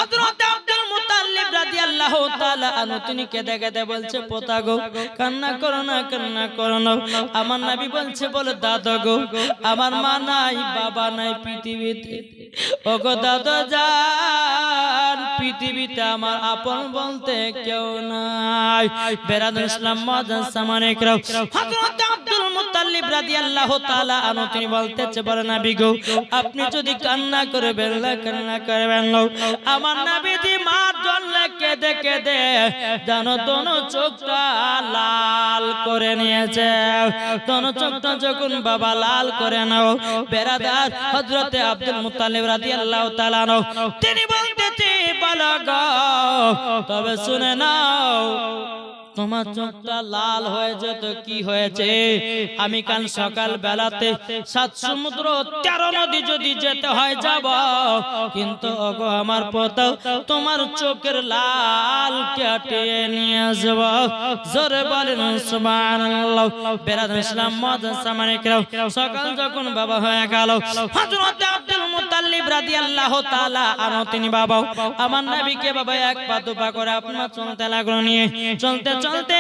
হযরত Abdul Muttalib রাদিয়াল্লাহু তাআলা আনহু তিনি কেঁদে কেঁদে বলছে পোতা গো কান্না করো না আমার নবী বলছে বলে দাদা গো আমার মা নাই বাবা নাই পৃথিবীতে ওগো দাদা জান পৃথিবীতে আমার আপন বলতে কেউ নাই বেরাদুল ইসলাম মুআজ্জাজ সামানে ইকরাম হযরত আব্দুল মুত্তালিব রাদিয়াল্লাহু তাআলা আনহু তিনি বলতেছে বলে নবী গো আপনি যদি কান্না করবেন না কান্না করবেন না আমার নবীজি মার জন্য কেঁদে কেঁদে জানো দোনো চোখটা লাল করে নিয়েছে দোনো চোখটা যখন বাবা লাল করে নাও বেরাদার হযরতে আব্দুল মুত্তালিব রাদিয়াল্লাহু তাআলা আনহু তিনি বলতেছে বলো গো তবে শুনে নাও তোমার চোখটা লাল হয়েছে তো কি হয়েছে আমি কাল সকাল বেলাতে 7 সমুদ্র 13 নদী যদি যেতে হয় যাব কিন্তু ওগো আমার পোতা তোমার চোখের লাল কেটে নিয়ে আসব জোরে বলেন সুবহানাল্লাহ বেরাদুল ইসলাম মুআজ্জাজ সামানে ইকরাম সকাল যখন বাবা হয়ে গেল হযরত আব্দুল মুত্তালিব রাদিয়াল্লাহু তাআলা আনহু তিনি বাবা আমার নবীকে বাবা এক পা দুপা করে আপনার চলতে লাগলো নিয়ে চলতে চলতে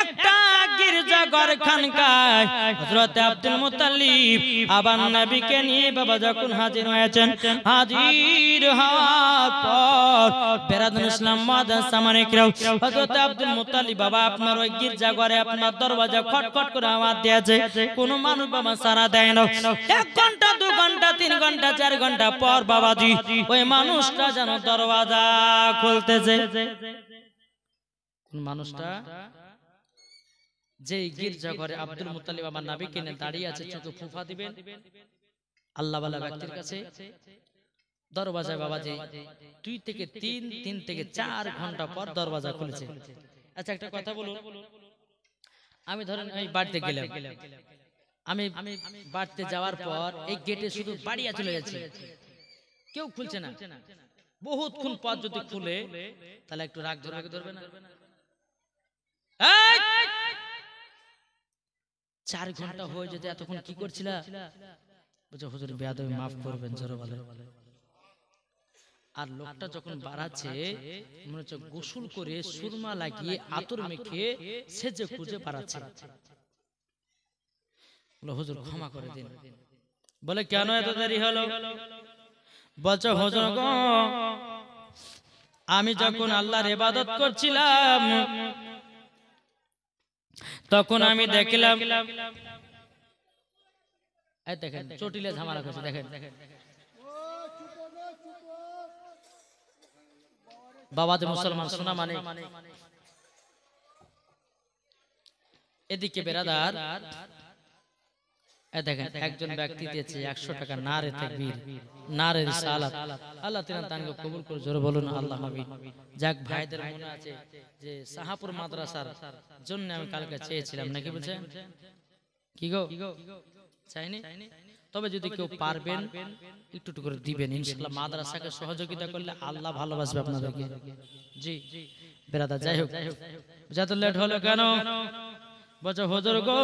একটা গির্জা ঘর খানকায় হযরত আব্দুল মুত্তালিব আবার নবীকে নিয়ে বাবা যখন হাজির হয়েছেন হাজির হওয়ার পর বেরাদুল ইসলাম মুআজ্জাজ সামানে ইকরাম হযরত আব্দুল মুত্তালিব বাবা আপনার ওই গির্জা ঘরে আপনার দরজা খটখট করে আওয়াজ দিয়েছে কোন মানুষ বাবা সাড়া দেয় না 1 ঘন্টা 2 ঘন্টা 3 ঘন্টা 4 ঘন্টা পর বাবাজি ওই মানুষটা যেন দরজা খুলতেছে কোন মানুষটা যে গির্জা ঘরে আব্দুল মুত্তালিব আমার নবীকে নিয়ে দাঁড়িয়ে আছে চোখে ফুফা দিবেন আল্লাহ ওয়ালা ব্যক্তির কাছে দরজায় বাবাজি 2 থেকে 3 থেকে 4 ঘন্টা পর দরজা খুলেছে আচ্ছা একটা কথা বলুন আমি ধরেন এই বাড়িতে গেলাম আমি বাড়িতে যাওয়ার পর এই গেটে শুধু বাড়িয়া চলে যাচ্ছে কেউ খুলছে না বহুতক্ষণ পর যদি খুলে তাহলে একটু রাগ ধরবে না 4 ঘন্টা হয়ে যেতে এতক্ষণ কি করছিলা বুঝো হুজুর বেয়াদবি মাফ করবেন জোরে বলে আর লোকটা যখন বাড়াচ্ছে মনে হচ্ছে গোসল করে সুরমা লাগিয়ে আতর মেখে সেজে খুঁজে বাড়াচ্ছে বলে হুজুর ক্ষমা করে দিন বলে কেন এত দেরি হলো বলছে হুজুর গো আমি যখন আল্লাহর ইবাদত করছিলাম তখন আমি দেখলাম এই দেখেন চটিলে ঝামেলা করছে দেখেন বাবা যে মুসলমান শোনা মানে এদিকে বেরাদার দেখেন একজন ব্যক্তি দিয়েছে 100 টাকা নারে তাকবীর নারে রিসালাত আল্লাহ তাআলা তাকে কবুল করে জোরে বলুন আল্লাহ আমিন যাক ভাইদের মনে আছে যে সাহাপুর মাদ্রাসার জন্য আমি কালকে চেয়েছিলাম নাকি বুঝছেন কি গো চাইনি তবে যদি কেউ পারবেন একটু একটু করে দিবেন ইনশাআল্লাহ মাদ্রাসাকে সহযোগিতা করলে আল্লাহ ভালোবাসবে আপনাদেরকে জি বেরাদার যাই হোক যত লেট হলো কেন বলছো হুজুর গো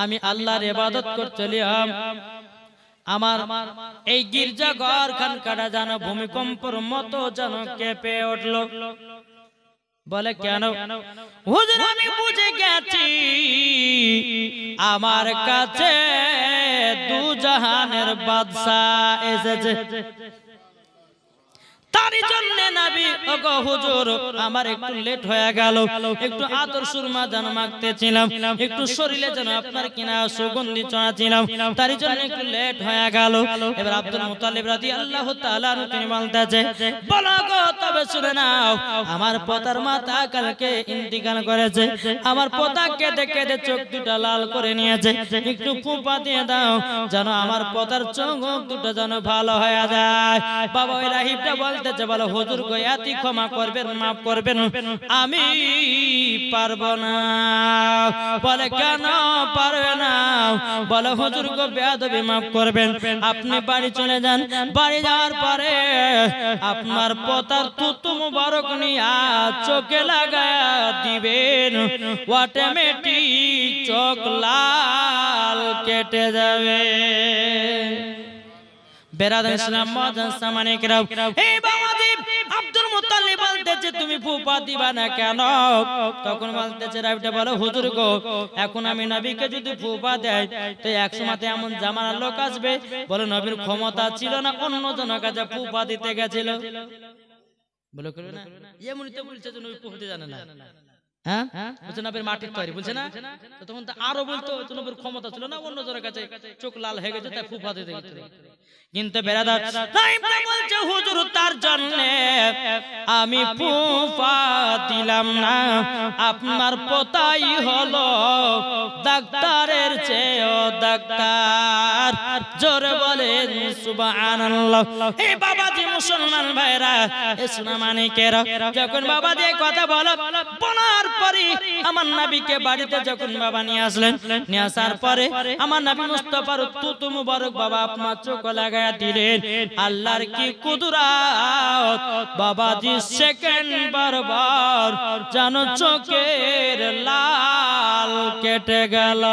আমি আল্লাহর ইবাদত করতেছিলাম আমার এই গির্জা ঘর খানকাটা যেন ভূমিকম্পের মতো যেন কেঁপে উঠলো বলে কেন হুজুর আমি বুঝে গেছি আমার কাছে দু জাহানের বাদশা এসেছে তারই জন্য নবী ওগো হুজুর আমার একটু লেট হয়ে গেল একটু আতর সুরমা যেন মাখতেছিলাম একটু শরীরে যেন আপনার কিনা সুগন্ধি ছড়াচ্ছিলাম তারই জন্য একটু লেট হয়ে গেল এবার আব্দুল মুত্তালিব রাদিয়াল্লাহু তাআলা তিনি বলতেছে বলো গো তবে শুনে নাও আমার পোতার মাতা কালকে ইন্তিকাল করেছে আমার পোতা কেঁদে কেঁদে চোখ দুটো লাল করে নিয়েছে একটু ফুপা দিয়ে দাও যেন আমার পোতার চোখ দুটো যেন ভালো হয়ে যায় বাবা ওই রাহিবটা বলতেছে বলো হুজুর গো এতি ক্ষমা করবেন মাফ করবেন আমি পারবো না বলে কেন পারবে না বলে হুজুর গো বেয়াদবি মাফ করবেন আপনি বাড়ি চলে যান বাড়ি যাওয়ার পরে আপনার পোতার থুতু মুবারক নিয়া চোখে লাগায়া দিবেন অটোমেটিক চোখ লাল কেটে যাবে বেরাদার ইসলাম মুআজ্জাজ সামানে ইকরাম এই বাবাজি বলতেছে তুমি ফুফা দিবা না কেন? তখন বলতেছে রাবিটা বলো হুজুর গো এখন আমি নবীকে যদি ফুফা দেয় তো এক সময়তে এমন জামানার লোক আসবে বলে নবীর ক্ষমতা ছিল না অন্য জনের কাছে ফুফা দিতে গেছিল। বলে করবে না এমনই তো বলছে যে নবী ফুফা দিতে জানে না। হ্যাঁ বলছে নবীর মাটির তৈরি বলছে না, তো তখন তো আরো বলতো নবীর ক্ষমতা ছিল না অন্য জনের কাছে চোখ লাল হয়ে গেছে তাই ফুফা দিতে গেছিল। কিন্তু বেরাদার বলছে হুজুর তার জন্য আমি ফুফা দিলাম না, আপনার পোতাই হলো ডাক্তারের চেয়েও ডাক্তার। জোরে বলেন সুবহানাল্লাহ। এই বাবাজি মুসলমান ভাইরা ইসলাম মানিকেরা যখন বাবাজি কথা বলো বলার পরে আমার নবীকে বাড়িতে যখন বাবা নিয়ে আসলেন, নিয়ে আসার পরে আমার নবী মুস্তাফার তুতু মুবারক বাবা আপনার চোখ লাগায়া দিলেন। আল্লাহর কি কুদরত বাবাজি সেকেন্ড বারবার জানো চোখের লাল কেটে গেল।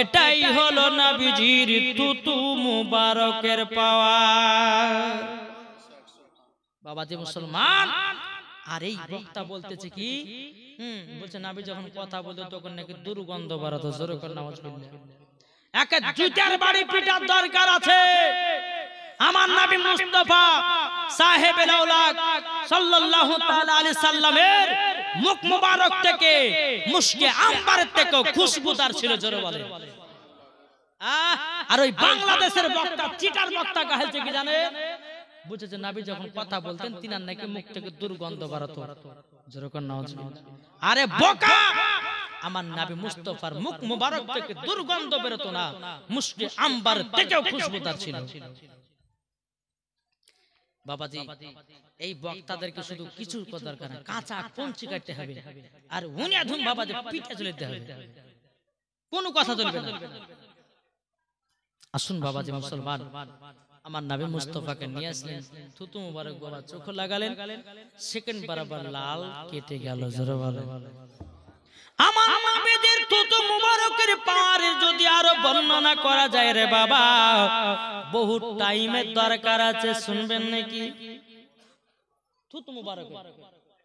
এটাই হলো নবীজির তুতু মুবারকের পাওয়ার। বাবাজি মুসলমান আর এই বক্তা বলতেছে কি বলছে নবী যখন কথা বলতো তখন নাকি দুর্গন্ধ বেরোতো। জোরে করে নামাজ পড়লে একে জুতার বাড়ি পিটার দরকার আছে। আমার নবী মুস্তাফা সাহেবের আওলাদ সাল্লাল্লাহু তাআলা আলাইহি সাল্লামের মুখ মুবারক থেকে মুশকে আম্বারের থেকে খুশবুদার ছিল। জোরে বলে। আর ওই বাংলাদেশের বক্তা চিটার বক্তা কাহিলছে কি জানে বুঝেছে নবী যখন কথা বলতেন তিনার নাকি মুখ থেকে দুর্গন্ধ বেরোতো। জোরে করে নামাজ। আরে বোকা আমার নবী মুস্তাফার মুখ মুবারক থেকে দুর্গন্ধ বেরোতো না, মুশকে আম্বার থেকেও খুশবুদার ছিল। বাবাজি এই বক্তাদেরকে শুধু কিছু দরকার না, কাঁচা পঞ্চি কাটতে হবে আর উনিয়া ধুম বাবাজি পিঠে চলে দিতে হবে, কোনো কথা চলবে না। আসুন বাবাজি মুসলমান আমার নবী মুস্তাফাকে নিয়ে আসলেন, থুতু মুবারক বাবা চোখ লাগালেন, সেকেন্ড বরাবর লাল কেটে গেল। জোরে বলে। আমার নবীর থুতু মুবারকের পারে যদি আরো বর্ণনা করা যায় রে বাবা বহু টাইমের দরকার আছে, শুনবেন নাকি? থুতু মুবারক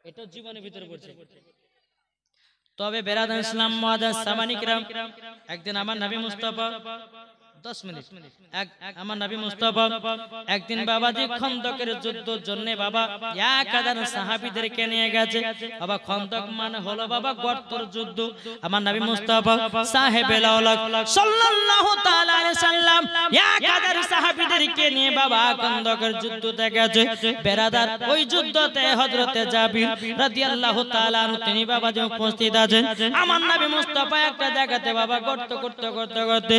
এটা জীবনের ভিতরে পড়ছে। তবে বেরাদান ইসলাম মুআদ্দাস সামানি কিরাম একদিন আমার নবী মুস্তাফা 10 মিনিট আমার নবী মুস্তাফা একদিন বাবাজি খন্দকের যুদ্ধের জন্য বাবা 1000 সাহাবীদেরকে নিয়ে গেছে। বাবা খন্দক মানে হলো বাবা গর্তের যুদ্ধ। আমার নবী মুস্তাফা সাহেবেল আওলাদ সাল্লাল্লাহু তাআলা আলাইহি সাল্লাম 1000 সাহাবীদেরকে নিয়ে বাবা খন্দকের যুদ্ধতে গেছে। বেরাদার ওই যুদ্ধতে হযরতে জাবির রাদিয়াল্লাহু তাআলা আনহু তিনি বাবাজি উপস্থিত আছেন। আমার নবী মুস্তাফা একটা জায়গাতে বাবা গর্ত করতে করতে করতে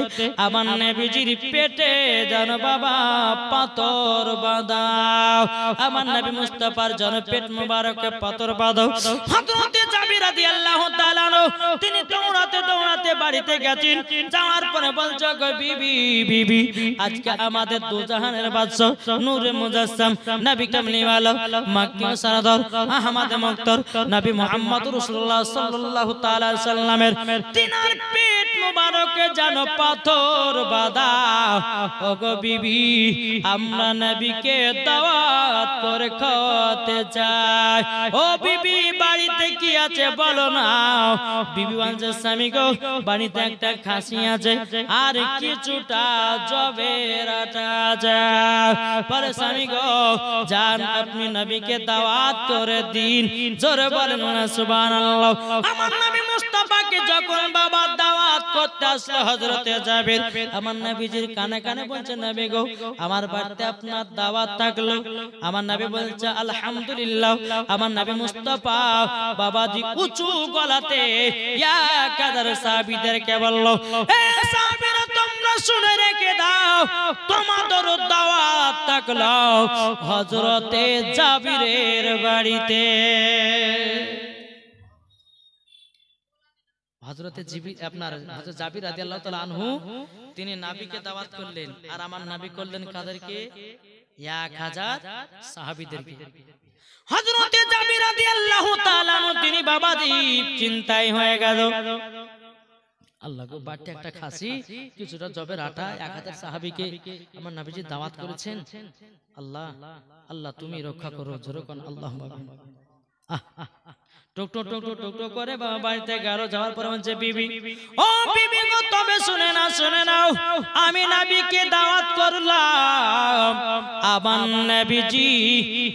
আমার নবীজির পেটে যেন বাবা পাথর বাঁধাও। আমার নবী মুস্তাফার যেন পেট মুবারকে পাথর বাঁধাও। হযরতে জাবির রাদিয়াল্লাহু তাআলা তিনি দৌড়াতে দৌড়াতে বাড়িতে গেছেন। যাওয়ার পরে বলছে গো বিবি বিবি আজকে আমাদের দু জাহানের বাদশা নূরে মুজাসসাম নবী কামলিওয়ালা মক্কি সারাদার আহমদ মুক্তার নবী মুহাম্মদ রাসূলুল্লাহ সাল্লাল্লাহু তাআলা আলাইহি সাল্লামের তিনার পেট মুবারকে যেন পাথর বাঁধাও। ওগো বিবি আমরা নবীকে দাওয়াত করে খাওয়াতে চাই। ও বিবি বাড়িতে কি আছে বলো না? বিবি বলছে স্বামী গো বাড়িতে একটা খাসি আছে আর কিছুটা জবের আটা আছে। পরে স্বামী গো যান আপনি নবীকে দাওয়াত করে দিন। জোরে বলেন না সুবহানাল্লাহ। আমার নবী মুস্তাফাকে যখন বাবা দাওয়াত করতে আসলো হযরতে জাবির আমার নবীজির কানে কানে বলছে নবী গো আমার বাড়িতে আপনার দাওয়াত থাকলো। আমার নবী বলছে আলহামদুলিল্লাহ। আমার নবী মুস্তাফা বাবাজি উঁচু গলাতে 1000 সাহাবীদেরকে বলল হে সাহাবীরা তোমরা শুনে রেখে দাও তোমাদের দাওয়াত থাকলো হযরতে জাবিরের বাড়িতে। হযরতে আপনার হযরত জাবির রাদিয়াল্লাহু তাআলা আনহু তিনি নবীকে দাওয়াত করলেন আর আমার নবী করলেন কাদেরকে? 1000 সাহাবীদেরকে। হযরতে জাবির রাদিয়াল্লাহু তাআলা আনহু তিনি বাবাজি চিন্তায় হয়ে গেল। আল্লাহ গো বাড়িতে একটা খাসি কিছুটা জবের আটা 1000 সাহাবীকে আমার নবীজি দাওয়াত করেছেন। আল্লাহ আল্লাহ তুমি রক্ষা করো। জোরে কোন আল্লাহুম্মা আমিন। টুকটুক টুকটুক টুকটুক করে বাবা বাড়িতে গেল। যাওয়ার পরে বলছে বিবি, ও বিবি গো, তবে শুনে নাও, আমি নবীকে দাওয়াত করলাম। আমার নবীজি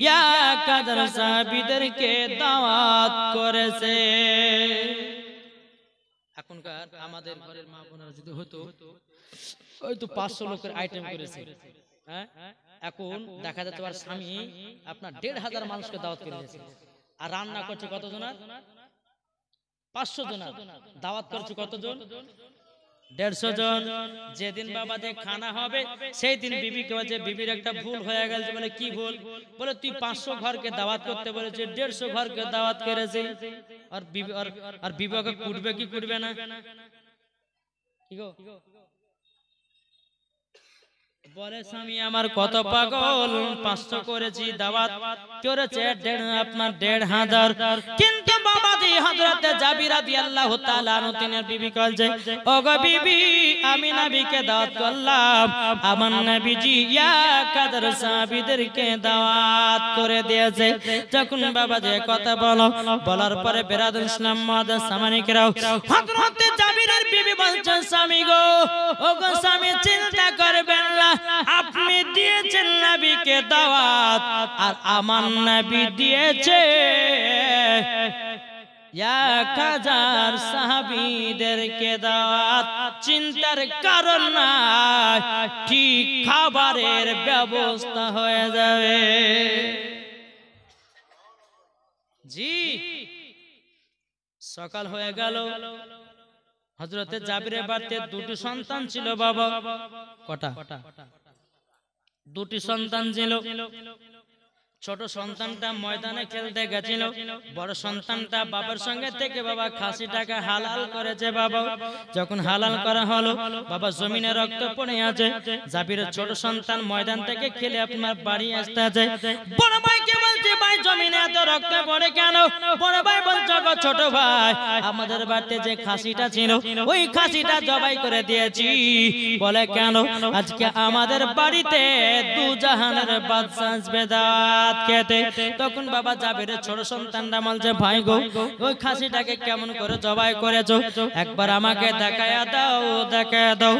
ইয়া কাদের সাহাবীদেরকে দাওয়াত করেছে। এখনকার আমাদের ঘরের মা বোনেরা যদি হতো, ওই তো 500 লোকের আইটেম করেছে, হ্যাঁ, এখন দেখা যাচ্ছে আর স্বামী আপনার 1500 মানুষকে দাওয়াত করেছে, আর রান্না করছে কতজন? 500 জন। দাওয়াত করছে কতজন? 150 জন। যেদিন বাবা যে খানা হবে সেই দিন বিবিকে বলছে, বিবির একটা ভুল হয়ে গেছে। বলে কি ভুল? বলে তুই 500 ঘরকে দাওয়াত করতে বলেছে, 150 ঘরকে দাওয়াত করেছে। আর বিবাহকে কুটবে কি কুটবে না? কি গো বলে, স্বামী আমার কত পাগল, 500 করেছি, দাওয়াত করেছে আপনার 1500। কিন্তু বাবা দি হযরতে জাবির রাদিয়াল্লাহু তাআলা আনহু তিনের বিবি কইছে, ওগো বিবি, আমি নবীকে দাওয়াত করলাম, আমার নবীজি ইয়া কাদের সাহাবীদেরকে দাওয়াত করে দিয়েছে। যখন বাবা যে কথা বলার পরে বেরাদুল ইসলাম মুআদ্দাস সামানিকরাও, হযরতে জাবিরের বিবি বলছেন, স্বামী গো, ওগো স্বামী, চিন্তা করবেন না, আপনি দিয়েছেন নবীকে দাওয়াত, আর আমার নবী দিয়েছে 1000 সাহাবীদেরকে দাওয়াত। চিন্তার কারণ নাই, ঠিক খাবারের ব্যবস্থা হয়ে যাবে। জি, সকাল হয়ে গেল। হযরতে জাবিরের বাড়িতে 2টি সন্তান ছিল বাবা। কটা? 2টি সন্তান ছিল। ছোট সন্তানটা ময়দানে খেলতে গেছিল, বড় সন্তানটা বাবার সঙ্গে থেকে বাবা খাসিটাকে হালাল করেছে। বাবা যখন হালাল করা হলো, বাবা জমিনে রক্ত পড়ে আছে। জাবিরের ছোট সন্তান ময়দান থেকে খেলে আপনার বাড়ি আসতে আছে। বড় ভাইকে বলছে, ভাই জমিনে এত রক্ত পড়ে কেন? বড় ভাই বলছে, গো ছোট ভাই, আমাদের বাড়িতে যে খাসিটা ছিল ওই খাসিটা জবাই করে দিয়েছি। বলে কেন? আজকে আমাদের বাড়িতে 2 জাহানের বাদশা আসবে দাওয়াত খেতে। তখন বাবা জাবিরের ছোট সন্তানরা বলছে, ভাই গো, ওই খাসিটাকে কেমন করে জবাই করেছো, একবার আমাকে দেখায়া দাও।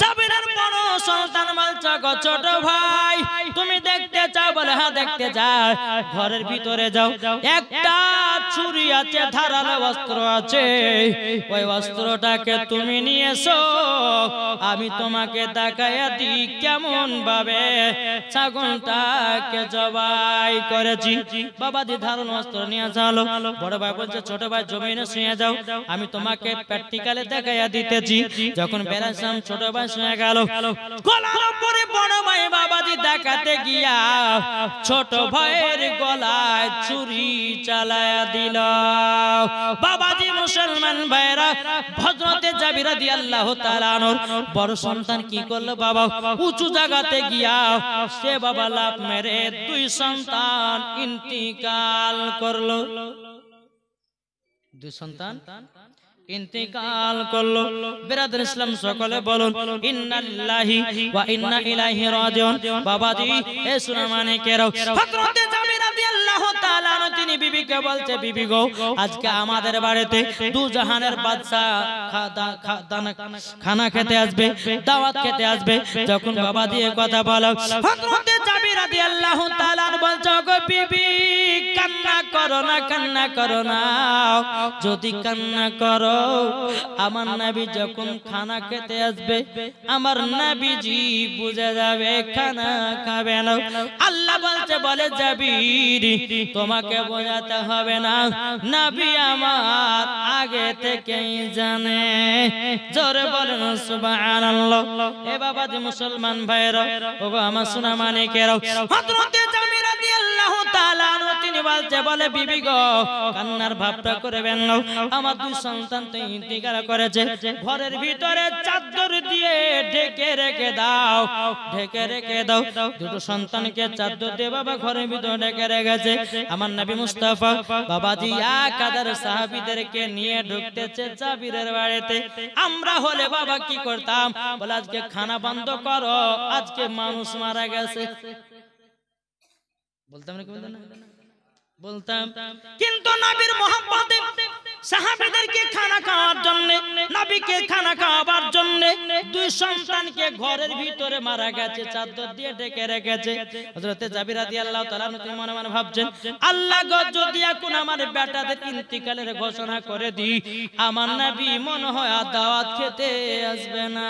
জাবিরের বড় সন্তান বলছে, গো ছোট ভাই, তুমি দেখতে চাও? বলে হ্যাঁ দেখতে চাই। ঘরের ভিতরে যাও, একটা ছুরি আছে, ধারালো অস্ত্র আছে, ওই অস্ত্রটাকে তুমি নিয়ে এসো, আমি তোমাকে দেখায়া দিই কেমন ভাবে ছাগলটাকে জবাই করেছি। বাবাজি ধারণ অস্ত্র নিয়ে যাও। বড় ভাই বলছে, ছোট ভাই জমিনে শুয়ে যাও, আমি তোমাকে প্র্যাকটিক্যালে দেখাইয়া দিতেছি। যখন বেরাসাম ছোট ভাই শুয়ে গেল, গলার উপরে বড় ভাই বাবাজি দেখাতে গিয়া ছোট ভাইয়ের গলায় ছুরি চালায়া দিল। বাবাজি মুসলমান ভাইরা, হযরতে জাবির রাদিয়াল্লাহু তাআলা আনহুর বড় সন্তান কি করলো? বাবা উঁচু জায়গাতে গিয়া সে বাবা লাফ মেরে 2 সন্তান ইন্তিকাল করলো। 2 সন্তান ইন্তিকাল করলো। বিরাদর ইসলাম সকলে বলুন, ইন্না লিল্লাহি ওয়া ইন্না ইলাইহি রাজিউন। বাবাজি এ সোনা মানিকেরাও, হযরতে জাবির রাদিয়াল্লাহু তাআলা আনহু তিনি বিবিকে বলছে, বিবি গো, আজকে আমাদের বাড়িতে 2 জাহানের বাদশা খানা খেতে আসবে, দাওয়াত খেতে আসবে। যখন বাবাজি এই কথা বলো, হযরতে জাবির রাদিয়াল্লাহু তাআলা আনহু বলছে, গো বিবি, কান্না করো না, যদি কান্না করো, আমার নবী যখন খানা খেতে আসবে, আমার নবীজি বুঝে যাবে খানা খাবে না। আল্লাহ বলছে, বলে জাবির, তোমাকে বোঝাতে হবে না, নবী আমার আগে থেকেই জানে। জোরে বলেন সুবহানাল্লাহ। এ বাবাজি মুসলমান ভাইরা, ওগো আমার সোনা মানিকেরা, হযরতে জাবির রাদিয়াল্লাহু তাআলা আনহু তিনি বলছে, বলে বিবি গো, কান্নার ভাবটা করবেন না, আমার 2 সন্তান তো ইন্তিকাল করেছে, ঘরের ভিতরে চাদর দিয়ে ঢেকে রেখে দাও। 2 সন্তানকে চাদর দিয়ে বাবা ঘরের ভিতরে ঢেকে রেখেছে। আমার নবী মুস্তাফা বাবাজি 1000 সাহাবীদেরকে নিয়ে ঢুকতেছে জাবিরের বাড়িতে। আমরা হলে বাবা কি করতাম? বলে আজকে খানা বন্ধ করো, আজকে মানুষ মারা গেছে। বলতাম না কি বলতাম না? বলতাম, কিন্তু নবীর মহব্বতে সাহাবীদেরকে খানা খাওয়ার জন্য, নবীকে খানা খাওয়াবার জন্য দুই সন্তানকে ঘরের ভিতরে মারা গেছে, চাদর দিয়ে ঢেকে রেখেছে। হযরত জাবির রাদিয়াল্লাহু তাআলা তিনি মনে মনে ভাবছেন, আল্লাহ গো যদি এখন আমার বেটাদের ইন্তিকালের ঘোষণা করে দিই, আমার নবী মনে হয় আর দাওয়াত খেতে আসবে না।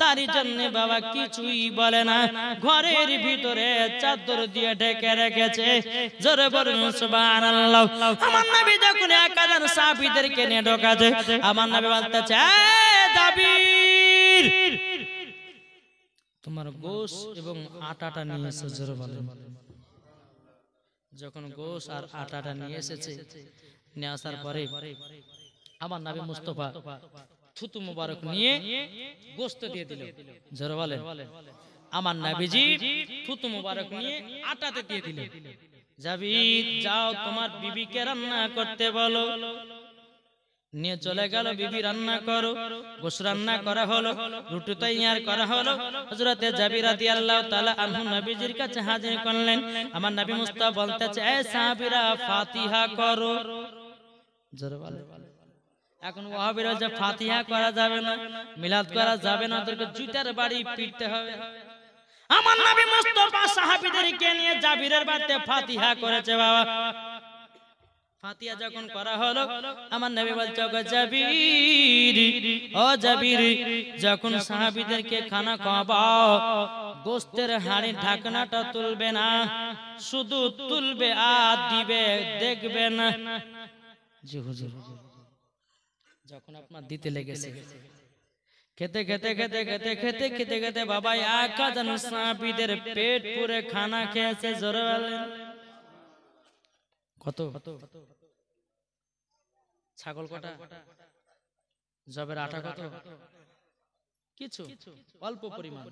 তারই জন্য বাবা কিছুই বলে না, ঘরের ভিতরে চাদর দিয়ে ঢেকে রেখেছে। জোরে বলুন সুবহানাল্লাহ। আমার নবী যখন 1000 সাহাবীদেরকে নিয়ে ঢোকাছে, আমার নবী বলতেছে, জাবির তোমার গোশ এবং আটাটা নিয়ে এসেছে। জোরে বলেন। যখন গোশ আর আটাটা নিয়ে এসেছে, নিয়ে আসার পরে আমার নবী মুস্তাফা থুতু মুবারক নিয়ে গোশত দিয়ে দিল। জোরে বলেন। আমার নবীজি থুতু মুবারক নিয়ে আটাতে দিয়ে দিল। জাবির যাও তোমার বিবিকে রান্না করতে বলো। নিয়ে চলে গেল, বিবি রান্না করো। গোশ রান্না করা হলো, রুটি তৈয়ার করা হলো। হযরত জাবির রাদিয়াল্লাহু তাআলা আনহু নবীজির কাছে হাজির করলেন। আমার নবী মুস্তাফা বলতেছে, এ সাহাবীরা ফাতিহা করো। জোরে বলেন। এখন ওয়াহাবীরা যে ফাতিহা করা যাবে না, মিলাদ করা যাবে না, ওদেরকে জুতার বাড়ি পিটতে হবে। আমার নবী মুস্তাফা সাহাবীদেরকে নিয়ে জাবিরের বাড়িতে ফাতিহা করেছে। বাবা ফাতিহা যখন করা হলো, আমার নবী বলছে, ও জাবির, ও জাবির, যখন সাহাবীদেরকে খানা খাওয়াও, গোশতের হাঁড়ির ঢাকনাটা তুলবে না, শুধু তুলবে আর দিবে, দেখবে না। জি হুজুর। যখন আপনার দিতে লেগেছে, খেতে খেতে খেতে খেতে খেতে খেতে খেতে বাবা 1000 সাহাবীদের পেট পুরে খানা খেয়েছে। জোরে বলেন। কত? ছাগল কটা? জবের আটা কত? কিছু অল্প পরিমাণ।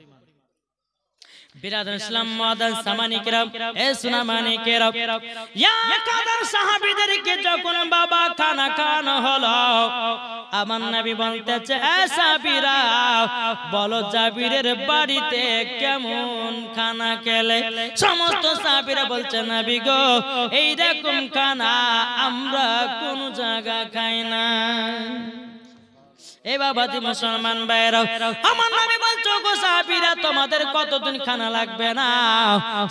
বিরাদার ইসলাম মুআদ্দান সামানি কিরাম, এ সুনামানি কিরাম, 1000 সাহাবীদেরকে যখন বাবা খানা খাওয়ানো হলো, আমার নবী বলতেছে, এ সাহাবীরা বলো জাবিরের বাড়িতে কেমন খানা খেলে? সমস্ত সাহাবীরা বলছে, নবী গো এই রকম খানা আমরা কোন জায়গা খাই না। এ বাবাজি মুসলমান ভাইরা, আমার নবী বলছো, গো সাহাবীরা তোমাদের কতদিন খানা লাগবে না?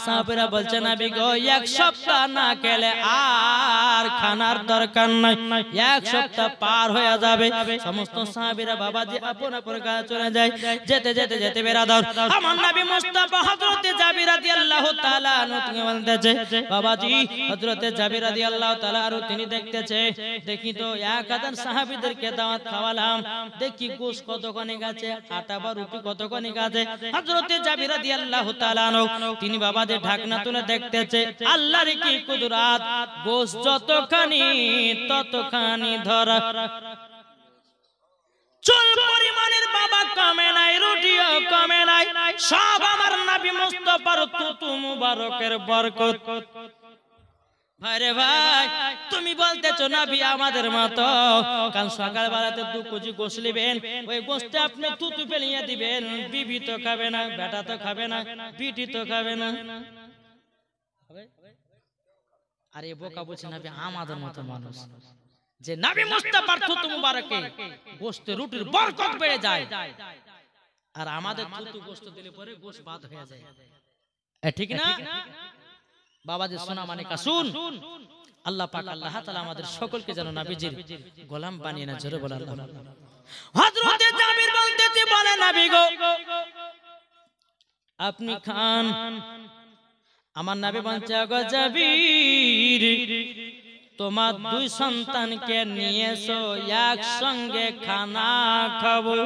সাহাবীরা বলছে, নবী গো 1 সপ্তাহ না খেলে আর খানার দরকার নাই, 1 সপ্তাহ পার হয়ে যাবে। সমস্ত সাহাবীরা বাবাজি আপন আপন কাজে চলে যায়। যেতে যেতে যেতে বেরাদর আমার নবী মুস্তাফা হযরত জাবির রাদিয়াল্লাহু তাআলা আনহু তিনি বলতেছে, বাবাজি হযরত জাবির রাদিয়াল্লাহু তাআলা আনহু তিনি দেখতেছে, দেখি তো 1000 সাহাবীদেরকে দাওয়াত খাওয়ালাম, দেখি গোশ কতখানি গেছে, আটা বা রুটি কতখানি গেছে। হযরত জাবির রাদিয়াল্লাহু তাআলা আনহু তিনি বাবাদের ঢাকনা তুলে দেখতেছে, আল্লাহর কি কুদরত, গোশ যতখানি ততখানি ধরা, চুল পরিমাণের বাবা কমে নাই, রুটিও কমে নাই, সব আমার নবী মুস্তাফার থুতু মুবারকের বরকত। ভাইরে ভাই, তুমি বলতেছো নবী আমাদের মতো, কাল সকাল বেলাতে 2 কেজি গোশ নেবেন, ওই গোশটা আপনি থুতু ফেলিয়ে দিবেন, বিবি তো খাবে না, বেটা তো খাবে না, বিটি তো খাবে না। আরে বোকা বলছে নবী আমাদের মতো মানুষ, যে নবী মুস্তাফার থুতু মুবারকে গোশতে রুটির বরকত বেড়ে যায়, আর আমাদের থুতু গোশত দিলে পরে গোশ বাদ হয়ে যায়। ঠিক না বাবাজি? সোনা মানে কাসুন, আল্লাহ পাক আল্লাহ তাআলা আমাদের সকলকে যেন নবীজির গোলাম বানিয়ে না। জোরে বলেন আল্লাহ। হযরত জাবির বলতেছে, বলে নবী গো আপনি খান। আমার নবী বলছে, গো জাবির তোমার 2 সন্তানকে নিয়ে এসো, একসঙ্গে খানা খাবো।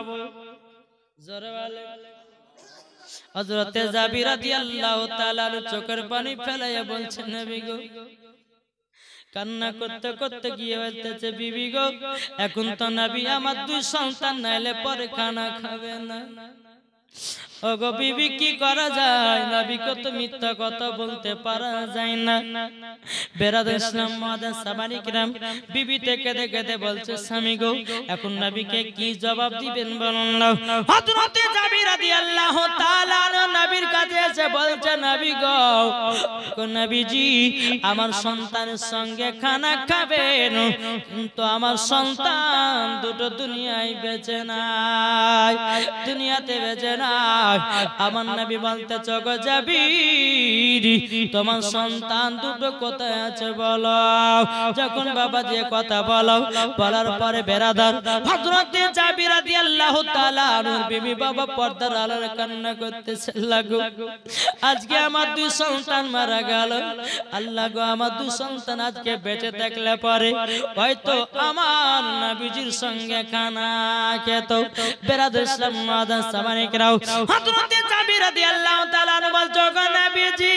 জোরে বলেন। হযরত জাবির রাদিয়াল্লাহু তাআলা চোখের পানি ফেলাইয়া বলছেন, নবী গো, কান্না করতে করতে গিয়ে বলতেছে, বিবি গো এখন তো নবী আমার 2 সন্তান নাইলে পরে খানা খাবে না। ওগো বিবি কি করা যায়, নবীকে তো মিথ্যা কথা বলতে পারা যায় না। বেরাদ ইসলাম মাদান সামানি কিরাম বিবি থেকে দেখে বলছে স্বামী গো এখন নবীকে কি জবাব দিবেন বলুন না। হযরতে জাবির রাদিয়াল্লাহু তাআলা নবীর কাছে এসে বলছে নবী গো নবীজি আমার সন্তানের সঙ্গে খানা খাবেন, কিন্তু আমার সন্তান দুটো দুনিয়ায় বেঁচে নাই, দুনিয়াতে বেঁচে নাই। আমার নবী বলতে চগো জাবির তোমার সন্তান দুটো কোথায় আছে বলো। যখন বাবা যে কথা বলো বলার পরে বেরাদার হযরতে জাবির রাদিয়াল্লাহু তাআলা আনহুর বিবি বাবা পর্দার আড়ালে কান্না করতেছে, লাগো আজকে আমার দুই সন্তান মারা গেল, আল্লাহ গো আমার দুই সন্তান আজকে বেঁচে থাকলে পরে হয়তো আমার নবীজির সঙ্গে খানা খেত। বেরাদার ইসলাম মাদান সামানিকরাও হযরতে জাবির রাদিয়াল্লাহু তাআলা আনহু বলছো গো নবীজি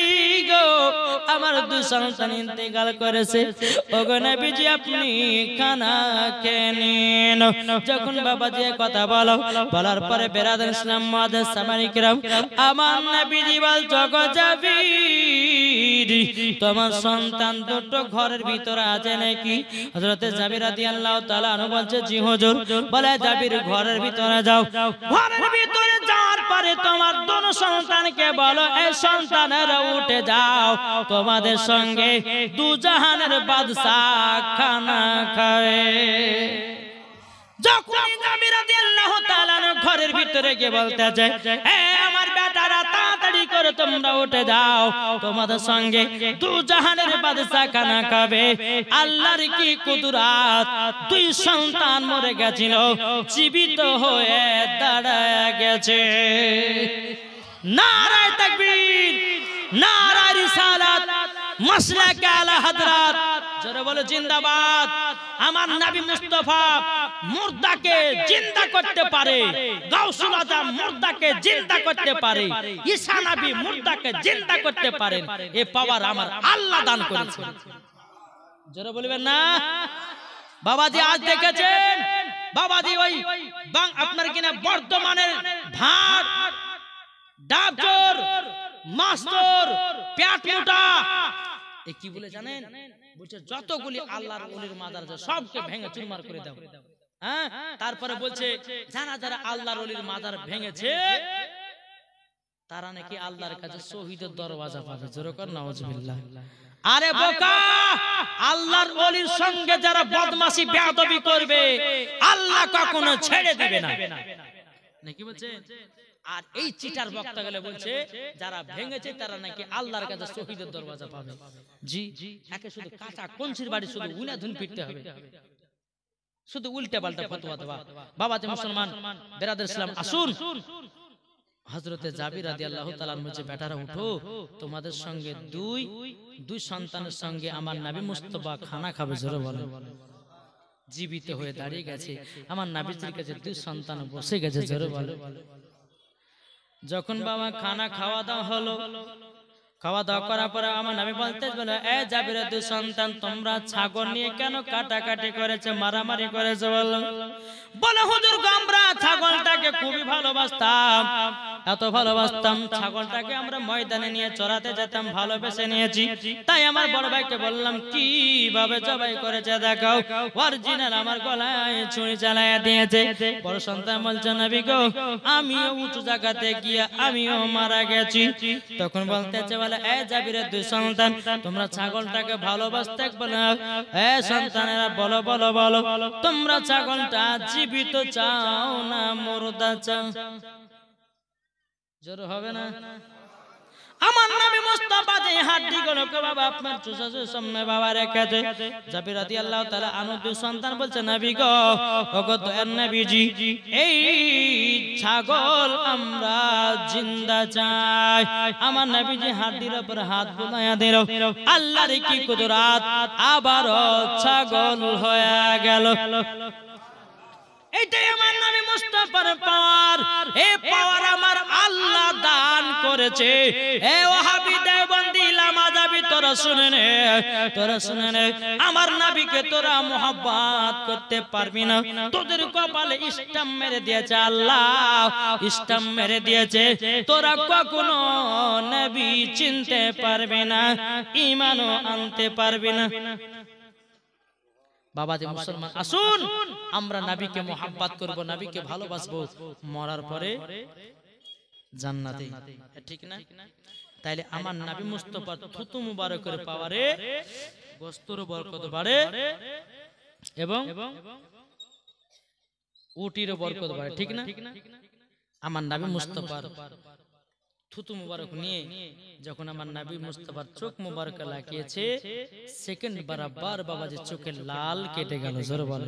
গো আমার দুই সন্তান ইন্তেকাল করেছে, ওগো নবীজি আপনি খানা খেয়ে নিন। যখন বাবা যে কথা বলো বলার পরে বেরাদার ইসলাম মাদান সামানিকরাও আমার নবীজি বলছো গো জাবির তোমার সন্তান দুটো ঘরের ভিতরে আছে নাকি? হযরতে জাবির রাদিয়াল্লাহু তাআলা আনহু বলছে জি হুজুর। বলে জাবির ঘরের ভিতরে যাও, ঘরের ভিতরে যাওয়ার পরে তোমার দুটো সন্তানকে বলো এই সন্তানেরা উঠে যাও, তোমাদের সঙ্গে দু জাহানের বাদশা খানা খাবে। যখন জাবির রাদিয়াল্লাহু তাআলা ঘরের ভিতরে গিয়ে বলতে যায় এ আমার বেটারা তাড়াতাড়ি করে তোমরা উঠে যাও, তোমাদের সঙ্গে দু জাহানের বাদশা খানা খাবে। আল্লাহর কি কুদরত, দুই সন্তান মরে গেছিল জীবিত হয়ে দাঁড়ায় গেছে। নারায়ে তাকবীর, নারায়ে রিসালাত, মাসলাকে আলা হযরত, জোরে বলো জিন্দাবাদ। আমার নবী মুস্তাফা মুর্দাকে জিন্দা করতে পারে, গাউসুল আজম মুর্দাকে জিন্দা করতে পারে, ঈসা নবী মুর্দাকে জিন্দা করতে পারেন, এই পাওয়ার আমার আল্লাহ দান করেছেন। জোরে বলবেন না? বাবাজি আজ দেখেছেন বাবাজি ওই আপনার কিনা বর্তমানের ভাট ডাবচোর মাস্টার পেট মোটা এ কি বলে জানেন? বলছে যতগুলি আল্লাহর ওলির মাজার আছে সবকে ভেঙে চুরমার করে দাও। হ্যাঁ, তারপরে বলছে যারা যারা আল্লাহর ওলির মাজার ভেঙেছে তারা নাকি আল্লাহর কাছে শহীদের দরওয়াজা পাবে। জোরে কর নাউজুবিল্লাহ। আরে বোকা, আল্লাহর ওলির সঙ্গে যারা বদমাশি বেয়াদবি করবে আল্লাহ কখনো ছেড়ে দিবে না, নাকি বলছে? আর এই চিটার বক্তা গেলে বলছে যারা ভেঙেছে তারা নাকি আল্লাহর কাছে শহীদের দরওয়াজা পাবে। জি, একে শুধু কাঁচা কঞ্চির বাড়ি শুধু উনাধুন পিটতে হবে, শুধু উল্টা পাল্টা ফতোয়া দেওয়া। বাবাজি মুসলমান বেরাদার ইসলাম আসুন, হযরতে জাবির রাদিয়াল্লাহু তাআলা বলছে বেটারা উঠো, তোমাদের সঙ্গে দুই সন্তানের সঙ্গে আমার নবী মুস্তাফা খানা খাবে। জোরে বলো। জীবিত হয়ে দাঁড়িয়ে গেছে, আমার নবীজির কাছে দুই সন্তান বসে গেছে। জোরে বলো। যখন বাবা খানা খাওয়া দাওয়া হলো, খাওয়া দাওয়া করার পরে আমার নবী বলতে বলে এ জাবিরের দুই সন্তান তোমরা ছাগল নিয়ে কেন কাটাকাটি করেছে, মারামারি করেছে? বলে হুজুর আমরা ছাগলটাকে খুবই ভালোবাসতাম, এত ভালোবাসতাম ছাগলটাকে আমরা ময়দানে নিয়ে চড়াতে যেতাম, ভালোবেসে নিয়েছি। তাই আমার বড় ভাইকে বললাম কিভাবে জবাই করেছে দেখাও। অরিজিনাল আমার গলায় ছুরি চালায়া দিয়েছে। বড় সন্তান বলছে নবী গো আমিও উঁচু জায়গাতে গিয়ে আমিও মারা গেছি। তখন বলতেছে বলে এ জাবিরের দুই সন্তান তোমরা ছাগলটাকে ভালোবাসতে বলো, এ সন্তানেরা বলো বলো বলো তোমরা ছাগলটা জীবিত চাও না মুর্দা চাও? জোর হবে না? আমার নবী মুস্তাফা যে হাড্ডি গুলো বাবা আপনার চুষাচুর সামনে বাবা রেখেছে। জাবির রাদিয়াল্লাহু তাআলা আনহু দুই সন্তান বলছে নবী গো ওগো দয়ার নবীজি এই ছাগল আমরা জিন্দা চাই। আমার নবীজি হাড্ডির উপর হাত বুলায়া দিল, আল্লাহর কি কুদরত, আবারও ছাগল হয়ে গেল। এটাই আমার নবী মুস্তাফার পাওয়ার, এই পাওয়ার আমার আল্লাহ দান করেছে। এ ওয়াহাবি দেওবন্দি লামাযাবি তোরা শুনে নে, তোরা শুনে নে, আমার নবীকে তোরা মোহাব্বত করতে পারবি না, তোদের কপালে স্ট্যাম্প মেরে দিয়েছে আল্লাহ, স্ট্যাম্প মেরে দিয়েছে, তোরা কখনো নবী চিনতে পারবে না, ঈমানও আনতে পারবে না। বাবাজি মুসলমান, আসুন আমরা নবীকে মোহাব্বত করব, নবীকে ভালোবাসবো, মরার পরে জান্নাতে, ঠিক না? তাইলে আমার নবী মুস্তাফার থুতু মুবারকের পাওয়ারে গোস্তর বরকত বাড়ে এবং উটির বরকত বাড়ে, ঠিক না? আমার নবী মুস্তাফার থুতু মুবারক নিয়ে যখন আমার নবী মুস্তাফার চোখ মুবারক লাগিয়েছে, সেকেন্ড বরাবর বাবাজি চোখের লাল কেটে গেল। জোরে বলে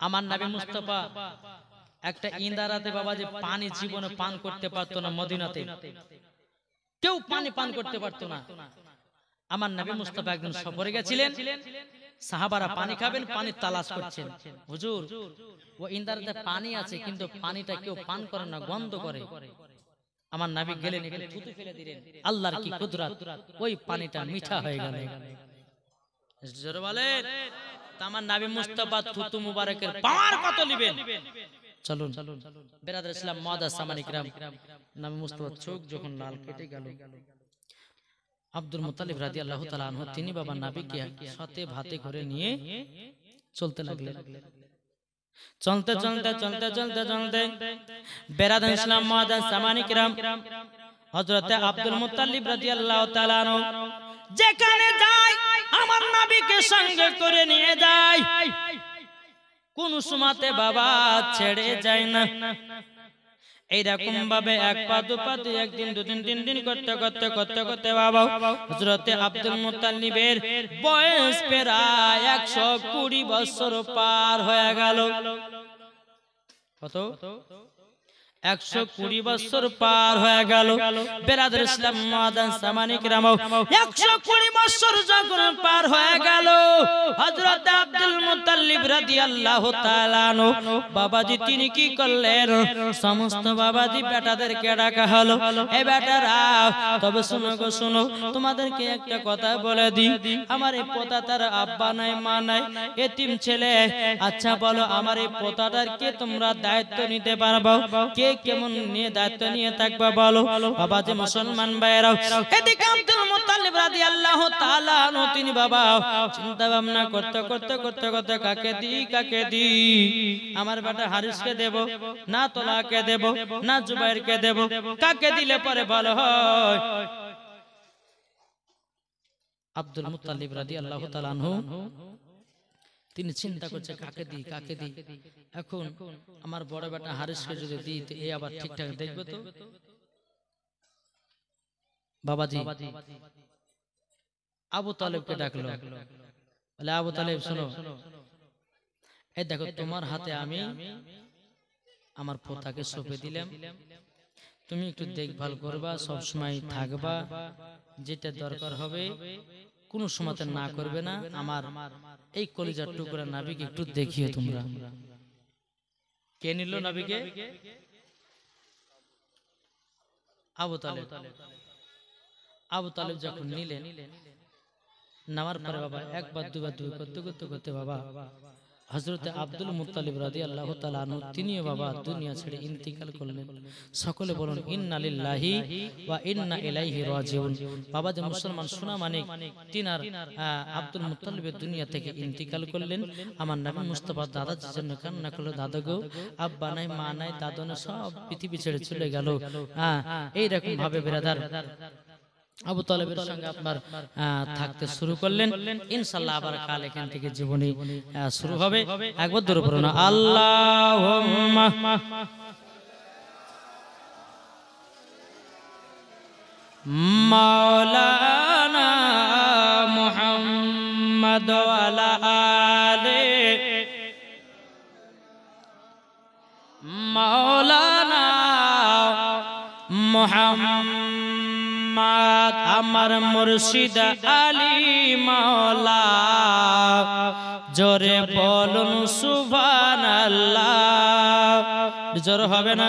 আমার নবী মুস্তাফা একটা ইন্দারাতে বাবাজি পানি জীবনে পান করতে পারতো না, মদিনাতে কেউ পানি পান করতে পারতো না। আমার নবী মুস্তাফা একদিন সফরে গেছিলেন, সাহাবারা পানি খাবেন, পানি তালাশ করছেন, হুজুর ও ইন্দারাতে পানি আছে কিন্তু পানিটা কেউ পান করে না, গন্ধ করে। আমার নবী গেলেন, একটু থুতু ফেলে দিলেন, আল্লাহর কি কুদরত, ওই পানিটা মিঠা হয়ে গেল। জোরে বলেন, আমার নবী মুস্তাফা থুতু মুবারকের পাওয়ার কত নেবেন? চলুন বেরাদর ইসলাম মুআদ্দাস সামানী কিরাম, নবী মুস্তাফার চোখ যখন লাল কেটে গেল, আব্দুল মুত্তালিব রাদিয়াল্লাহু তাআলা আনহু তিনি বাবা নবীকে সাথে ভাতে করে নিয়ে চলতে লাগলেন। চলতে চলতে চলতে চলতে চলতে বেরাদর ইসলাম মুআদ্দাস সামানী কিরাম, হযরত আব্দুল মুত্তালিব রাদিয়াল্লাহু তাআলা আনহু যেখানে যায় আমার নবীকে সঙ্গে করে নিয়ে যায়, কোন সময়তে বাবা ছেড়ে যায় না। এইরকম ভাবে এক পা দু পা, একদিন দুদিন তিন দিন করতে করতে করতে করতে বাবা হযরত আব্দুল মুত্তালিবের বয়স প্রায় 120 বছর পার হয়ে গেল। কত? 120 বছর পার হয়ে গেল। বেরাদর ইসলাম মুআদ্দাস সামানী কিরাম, 120 বছর যখন পার হয়ে গেল, হযরত আব্দুল মুত্তালিব রাদিয়াল্লাহু তাআলা আনহু বাবাজি তিনি কি করলেন? সমস্ত বাবাজি বেটাদেরকে ডাকা হলো, এই বেটারা তবে শুনো গো শুনো, তোমাদেরকে একটা কথা বলে দিই, আমার এই পোতা তার আব্বা নাই মা নাই, এতিম ছেলে, আচ্ছা বলো আমার এই পোতাটার কে তোমরা দায়িত্ব নিতে পারবে? কে কেমন নিয়ে দায়িত্ব নিয়ে থাকবে বলো? বাবাজি মুসলমান ভাইরা, এদিকে আব্দুল মুত্তালিব রাদিয়াল্লাহু তাআলা আনহু তিনি বাবা চিন্তা ভাবনা করতে করতে করতে করতে কাকে দি, আমার বেটা হারিসকে দেব না তোলাকে দেব না জুবাইরকে দেব, কাকে দিলে পরে ভালো হয়? আব্দুল মুত্তালিব রাদিয়াল্লাহু তাআলা আনহু তিনি চিন্তা করছে কাকে দি কাকে দি। এখন আমার বড় বেটা হারিসকে যদি দিই তো এই আবার ঠিকঠাক দেখবে তো? বাবাজি আবু তালেবকে ডাকলো, বলে আবু তালেব শোনো, এই দেখো তোমার হাতে আমি আমার পোতাকে সঁপে দিলাম, তুমি একটু দেখভাল করবা, সব সময় থাকবা, যেটা দরকার হবে কোনো সময়তে না করবে না, আমার এই কলিজার টুকরা নবীকে একটু দেখিও তোমরা। কে নিল নবীকে? আবু তালেব। আবু তালেব যখন নিলেন, নেওয়ার পরে বাবা একবার দুবার করতে করতে করতে বাবা হযরত আব্দুল মুত্তালিব রাদিয়াল্লাহু তাআলা আনহু তিনিও বাবা দুনিয়া ছেড়ে ইন্তিকাল করলেন। সকলে বলুন ইন্না লিল্লাহি ওয়া ইন্না ইলাইহি রাজিউন। বাবা যে মুসলমান সোনা মানিক তিনার আব্দুল মুত্তালিবের দুনিয়া থেকে ইন্তিকাল করলেন। আমার নবী মুস্তাফা দাদার জন্য কান্না করলো, দাদা গো, আব্বা নাই মা নাই দাদা না, সব পৃথিবী ছেড়ে চলে গেল। এইরকম ভাবে বিরাদার আবু তালেবের সঙ্গে আপনার থাকতে শুরু করলেন। ইনশাআল্লাহ আবার কাল এখান থেকে জীবনী শুরু হবে। একবার দূরে পড়ো না, আল্লাহুম্মা মাওলানা মুহাম্মদ ওয়া আলা আলি মাওলানা মুহাম্মদ, আমার মুর্শিদ আলী মাওলা, জোরে বলুন সুবহানাল্লাহ। জোর হবে না?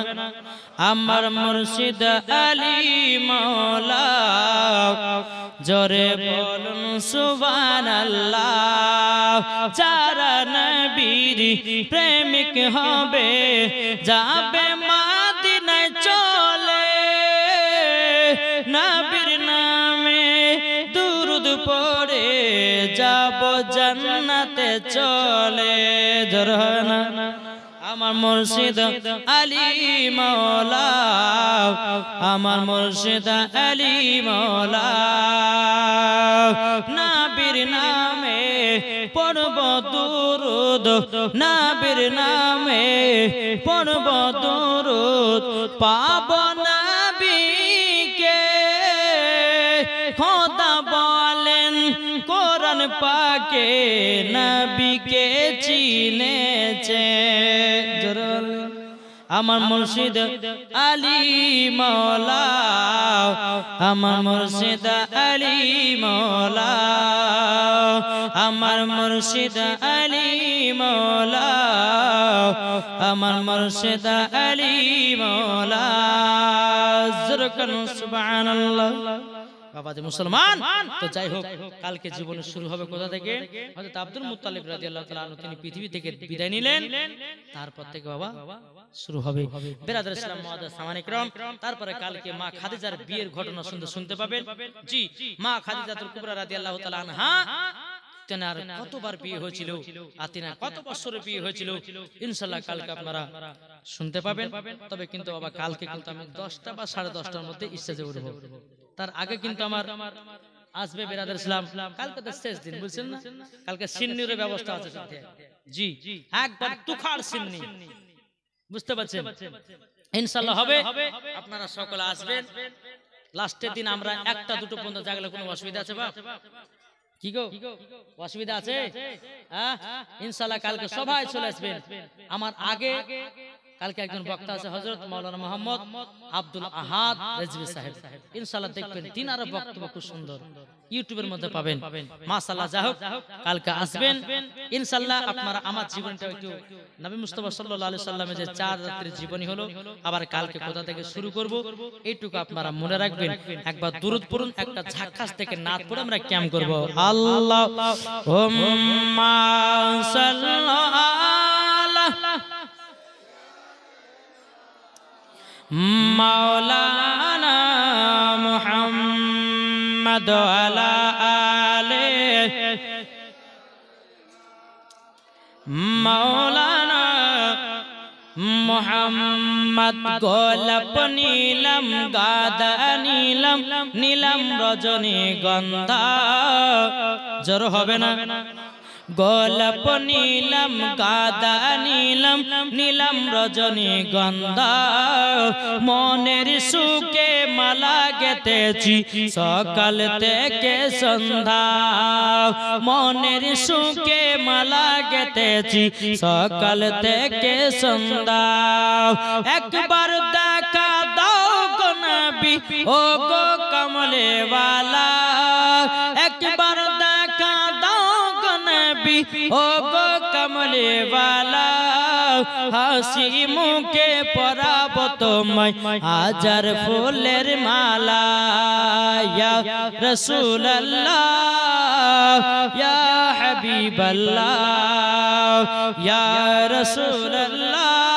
আমার মুর্শিদ আলী মাওলা, জোরে বলুন সুবহানাল্লাহ। যারা নবীর প্রেমিক হবে যাবে মদিনায় চলে, নবীর নামে দুরূদ পড়ে যাব জান্নাতে চলে। জোরে না আমার মুর্শিদ আলী মাওলা, আমার মুর্শিদ আলী মাওলা। নবীর নামে পড়ব দুরূদ, নবীর নামে পড়ব দুরূদ, পাব নবীকে। খোদা বলেন কোরআন পাকে নবীকে চিনেছে। আমার মুর্শিদ আলী মাওলা, আমার মুর্শিদ আলী মাওলা, আমার মুর্শিদ আলী মাওলা, আমার মুর্শিদ আলী মাওলা। জোরকান সুবহানাল্লাহ। বাবা যে মুসলমান, তো যাই হোক কালকে জীবন শুরু হবে কোথা থেকে? হযরত আব্দুল মুত্তালিব রাদিয়াল্লাহু তাআলা আনহু তিনি পৃথিবী থেকে বিদায় নিলেন, তারপর থেকে বাবা শুরু হবে। বিরাদর ইসলাম মুআজ্জাজ সামানে کرام, তারপরে কালকে মা খাদিজার বিয়ের ঘটনা শুনতে পাবেন। জি, মা খাদিজাতুল কুবরা রাদিয়াল্লাহু তাআলা আনহা তেনার কতবার বিয়ে হয়েছিল আর তেনার কত বছরের বিয়ে হয়েছিল, ইনশাআল্লাহ কালকে আপনারা শুনতে পাবেন। তবে কিন্তু বাবা কালকে কিন্তু আমি 10টা বা 10:30টার মধ্যে স্টেজে উঠব। তার আগে কিন্তু আমার আসবে বিরাদর ইসলাম, কালকে তো শেষ দিন বুঝছেন না, কালকে সিন্নির ব্যবস্থা আছে সাথে। জি, একবার তুখার সিন্নি, বুঝতে পারছেন? ইনশাআল্লাহ হবে, আপনারা সকলে আসবেন। লাস্টের দিন আমরা 1টা 2টো পর্যন্ত জাগলে কোনো অসুবিধা আছে বা কি গো, অসুবিধা আছে? হ্যাঁ, ইনশাআল্লাহ কালকে সবাই চলে আসবেন। আমার আগে কালকে একজন বক্তা আছে হযরত মাওলানা মোহাম্মদ আব্দুল আহাদ রেজভী সাহেব, ইনশাআল্লাহ দেখবেন তিনার বক্তব্য খুব সুন্দর, ইউটিউবের মধ্যে পাবেন। মাশাআল্লাহ, যা হোক কালকে আসবেন ইনশাআল্লাহ। আপনারা আমার জীবনটা একটু নবী মুস্তাফা সাল্লাল্লাহু আলাইহি সাল্লামের যে 4 রাতের জীবনী হলো, আবার কালকে কোথা থেকে শুরু করব এইটুকু আপনারা মনে রাখবেন। একবার দুরূদ পড়ুন, একটা ঝাক্কাস থেকে নাত পড়ে আমরা ক্যাম্প করব। আল্লাহুম্মা সাল্লাল্লাহু মাওলানা মুহাম্মদ আলা আলে মাওলানা মুহাম্মদ। গোলাপ নীলম গাদা নীলম নীলম রজনীগন্ধা, জোর হবে না? গোলাপ নীলম গাদা নীলম নীলম রজনীগন্ধা, মনের সুখে মালা গেঁথেছি সকাল থেকে সন্ধ্যা, মনের সুখে মালা গেঁথেছি সকাল থেকে সন্ধ্যা। একবার দেখা দাও গো নবী ও গো কমলে ওয়ালা, একবার দেখা দাও গো নবী ও গো কমলে ওয়ালা, হাসি মুখে পরাব তোমায় হাজার ফুলের মালা। ইয়া রাসূলুল্লাহ ইয়া হাবিবাল্লাহ ইয়া রাসূলুল্লাহ